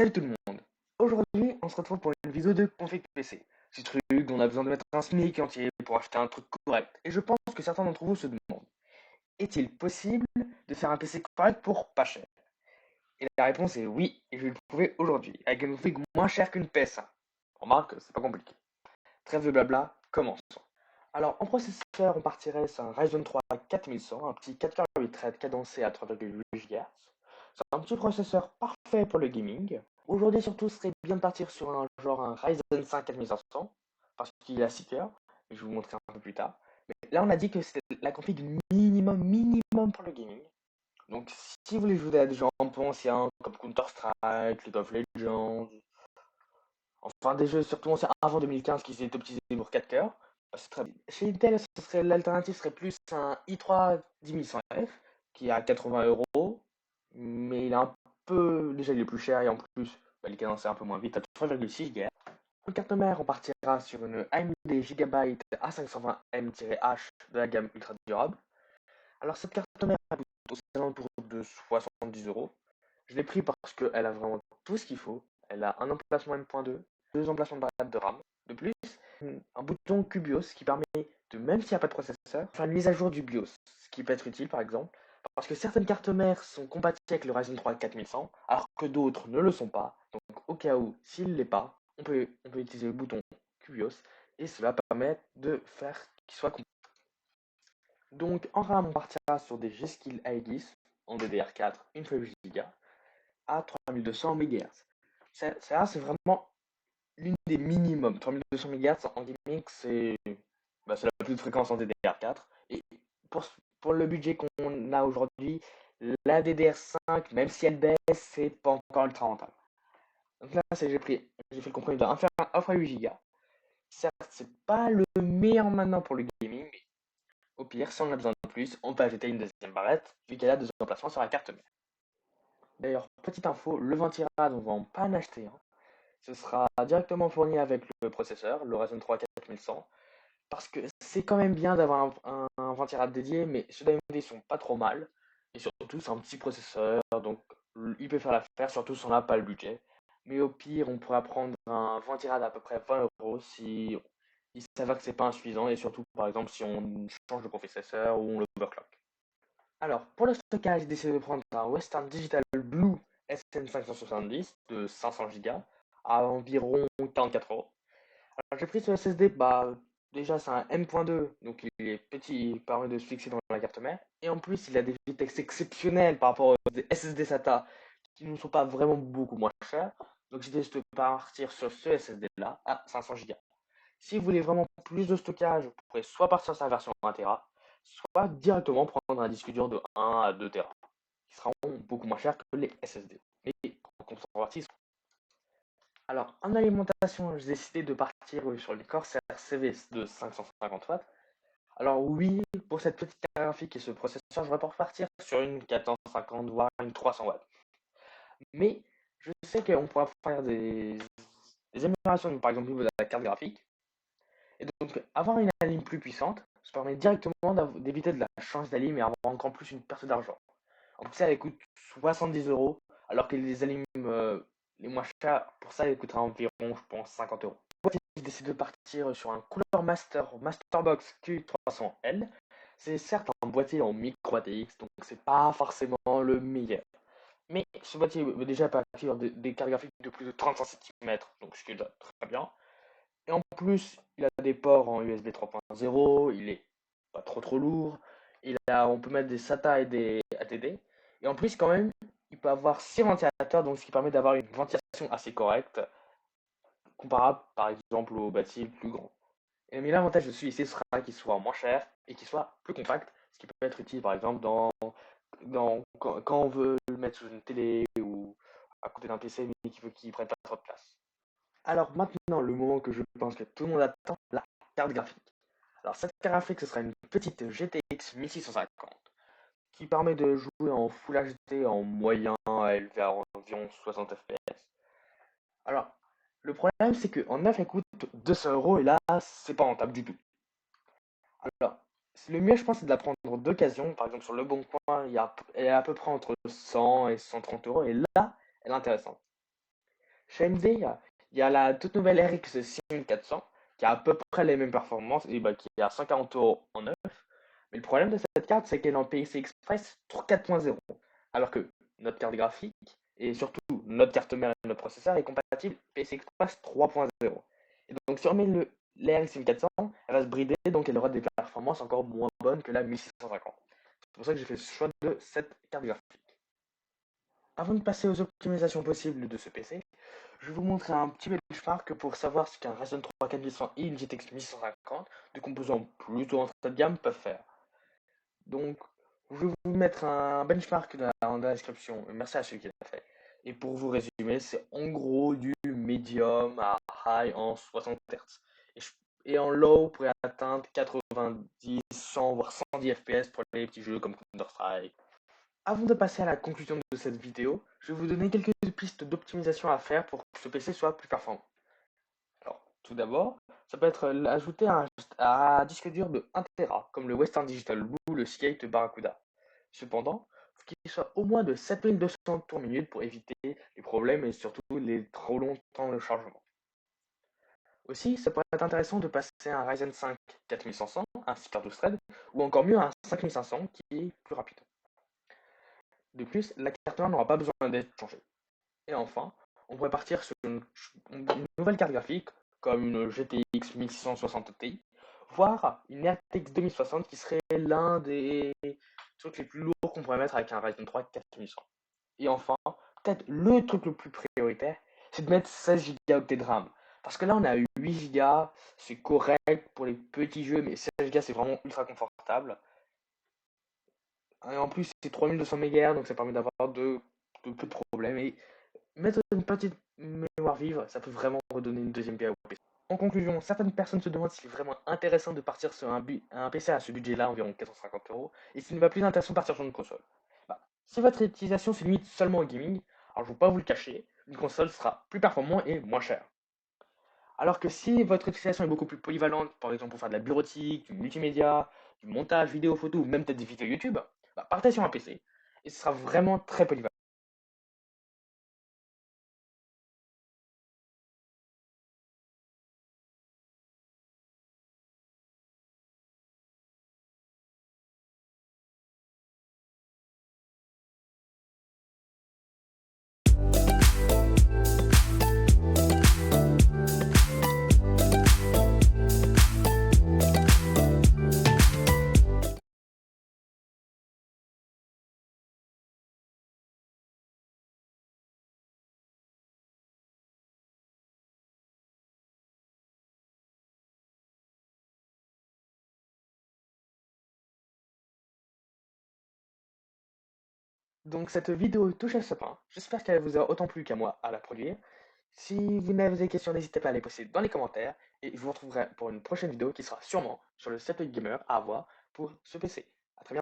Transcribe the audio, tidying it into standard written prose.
Salut tout le monde! Aujourd'hui, on se retrouve pour une vidéo de config PC. Ce truc dont on a besoin de mettre un SMIC entier pour acheter un truc correct. Et je pense que certains d'entre vous se demandent, est-il possible de faire un PC correct pour pas cher? Et la réponse est oui, et je vais le prouver aujourd'hui, avec une config moins chère qu'une PS1. Remarque, c'est pas compliqué. Trêve de blabla, commençons. Alors, en processeur, on partirait sur un Ryzen 3 4100, un petit 4 coeurs 8 threads cadencé à 3,8 GHz. C'est un petit processeur parfait pour le gaming. Aujourd'hui, surtout, ce serait bien de partir sur un Ryzen 5 4500, parce qu'il a 6 cœurs, je vais vous montrer un peu plus tard. Mais là, on a dit que c'était la config minimum pour le gaming. Donc, si vous voulez jouer à des jeux un peu anciens, comme Counter-Strike, League of Legends, enfin des jeux surtout anciens avant 2015 qui étaient optimisés pour 4 cœurs, c'est très bien. Chez Intel, l'alternative serait plus un i3 10100F, qui est à 80 €, mais il est un peu, déjà il est plus cher et en plus, il est cadencé un peu moins vite à 3,6 GHz. En carte mère, on partira sur une AMD Gigabyte A520M-H de la gamme ultra durable. Alors cette carte mère coûte aux alentours de 70 €. Je l'ai pris parce qu'elle a vraiment tout ce qu'il faut. Elle a un emplacement M.2, deux emplacements de barrette de RAM. De plus, un bouton QBIOS qui permet de, même s'il n'y a pas de processeur, faire une mise à jour du BIOS, ce qui peut être utile par exemple, parce que certaines cartes mères sont compatibles avec le Ryzen 3 4100, alors que d'autres ne le sont pas. Donc au cas où, s'il ne l'est pas, on peut utiliser le bouton QBIOS et cela permet de faire qu'il soit compatible. Donc en RAM, on partira sur des G-Skill A10 en DDR4, une fois 8 Go à 3200 MHz. Ça, c'est vraiment l'une des minimums. 3200 MHz en gaming, c'est la plus de fréquence en DDR4. Et pour, pour le budget qu'on a aujourd'hui, la DDR5, même si elle baisse, c'est pas encore ultra rentable. Donc là, j'ai fait le compromis d'un faire un offre à 8 Go. Certes, c'est pas le meilleur maintenant pour le gaming, mais au pire, si on a besoin de plus, on peut ajouter une deuxième barrette, vu qu'elle a deux emplacements sur la carte mère. D'ailleurs, petite info, le ventirad, on ne va pas en acheter un. Ce sera directement fourni avec le processeur, le Ryzen 3 4100, parce que c'est quand même bien d'avoir un ventirad dédié, mais ceux d'AMD sont pas trop mal, et surtout c'est un petit processeur, donc il peut faire l'affaire, surtout si on n'a pas le budget. Mais au pire, on pourra prendre un ventirad à peu près 20 € si il s'avère que c'est pas insuffisant, et surtout par exemple si on change de processeur ou on l'overclock. Alors, pour le stockage, j'ai décidé de prendre un Western Digital Blue SN570 de 500 Go à environ 44 €. Alors, j'ai pris ce SSD, déjà c'est un M.2, donc il est petit, il permet de se fixer dans la carte mère. Et en plus, il a des vitesses exceptionnelles par rapport aux SSD SATA qui ne sont pas vraiment beaucoup moins chers. Donc j'ai décidé de partir sur ce SSD-là à 500 Go. Si vous voulez vraiment plus de stockage, vous pourrez soit partir sur la version 1 Tera, soit directement prendre un disque dur de 1 à 2 Tera, qui seront beaucoup moins chers que les SSD. Mais convertis. Alors, en alimentation, j'ai décidé de partir sur les Corsair CV de 550 watts. Alors oui, pour cette petite carte graphique et ce processeur, je vais pas repartir sur une 450 voire une 300 watts. Mais je sais qu'on pourra faire des améliorations, par exemple au niveau de la carte graphique. Et donc, avoir une alim plus puissante, ça permet directement d'éviter de la changer d'alim et avoir encore plus une perte d'argent. En plus, ça, elle coûte 70 €, alors que les alims les moins chers, pour ça, elle coûtera environ, je pense, 50 €. J'ai décidé de partir sur un Cooler Masterbox Q300L. C'est certes un boîtier en micro ATX, donc c'est pas forcément le meilleur. Mais ce boîtier veut déjà pas accueillir des cartes graphiques de plus de 35 cm, donc ce qui est déjà très bien. Et en plus, il a des ports en USB 3.0, il est pas trop lourd. On peut mettre des SATA et des ATD. Et en plus, quand même, il peut avoir 6 ventilateurs, donc ce qui permet d'avoir une ventilation assez correcte, comparable par exemple au bâti plus grand. Mais l'avantage de celui-ci sera qu'il soit moins cher et qu'il soit plus compact, ce qui peut être utile par exemple quand on veut le mettre sur une télé ou à côté d'un PC, mais qu'il ne prenne pas trop de place. Alors maintenant, le moment que je pense que tout le monde attend, la carte graphique. Alors cette carte graphique, ce sera une petite GTX 1650 qui permet de jouer en Full HD en moyen à élevé à environ 60 FPS. Alors, le problème, c'est qu'en neuf, elle coûte 200 € et là, c'est pas rentable du tout. Alors, le mieux, je pense, c'est de la prendre d'occasion. Par exemple, sur le bon coin, elle est à peu près entre 100 et 130 € et là, elle est intéressante. Chez AMD, il y a la toute nouvelle RX 6400 qui a à peu près les mêmes performances et bah, qui est à 140 € en neuf. Mais le problème de cette carte, c'est qu'elle est en PCI Express 4.0, alors que notre carte graphique et surtout notre carte mère et notre processeur est compatible PCI Express 3.0. Et donc si on met la RX 1400, elle va se brider, donc elle aura des performances encore moins bonnes que la 1650. C'est pour ça que j'ai fait ce choix de cette carte graphique. Avant de passer aux optimisations possibles de ce PC, je vais vous montrer un petit benchmark pour savoir ce qu'un Ryzen 3 4100 et une GTX 1650, deux composants plutôt entrée de gamme, peuvent faire. Donc, je vais vous mettre un benchmark dans la description. Merci à celui qui l'a fait. Et pour vous résumer, c'est en gros du medium à high en 60 Hz. Et en low, vous pourrez atteindre 90, 100, voire 110 FPS pour les petits jeux comme Counter-Strike. Avant de passer à la conclusion de cette vidéo, je vais vous donner quelques pistes d'optimisation à faire pour que ce PC soit plus performant. Alors, tout d'abord, ça peut être ajouter un disque dur de 1 Tera, comme le Western Digital ou le Seagate Barracuda. Cependant, il faut qu'il soit au moins de 7200 tours minute pour éviter les problèmes et surtout les trop longs temps de chargement. Aussi, ça pourrait être intéressant de passer à un Ryzen 5 4500, un 6 thread, ou encore mieux un 5500 qui est plus rapide. De plus, la carte mère n'aura pas besoin d'être changée. Et enfin, on pourrait partir sur une nouvelle carte graphique, comme une GTX 1660 Ti, voire une RTX 2060 qui serait l'un des trucs les plus lourds qu'on pourrait mettre avec un Ryzen 3 4100. Et enfin, peut-être le truc le plus prioritaire, c'est de mettre 16 Go de RAM. Parce que là, on a 8 Go, c'est correct pour les petits jeux, mais 16 Go, c'est vraiment ultra confortable. Et en plus, c'est 3200 MHz, donc ça permet d'avoir de peu de problèmes. Et mettre une petite mémoire vive, ça peut vraiment redonner une deuxième PA au PC. En conclusion, certaines personnes se demandent s'il est vraiment intéressant de partir sur un PC à ce budget-là, environ 450 €, et s'il n'est pas plus intéressant de partir sur une console. Bah, si votre utilisation se limite seulement au gaming, alors je ne vais pas vous le cacher, une console sera plus performante et moins chère. Alors que si votre utilisation est beaucoup plus polyvalente, par exemple pour faire de la bureautique, du multimédia, du montage vidéo, photo, ou même peut-être des vidéos YouTube, bah, partez sur un PC, et ce sera vraiment très polyvalent. Donc cette vidéo touche à sa fin. J'espère qu'elle vous a autant plu qu'à moi à la produire. Si vous n'avez des questions, n'hésitez pas à les poster dans les commentaires et je vous retrouverai pour une prochaine vidéo qui sera sûrement sur le setup gamer à avoir pour ce PC. À très bientôt.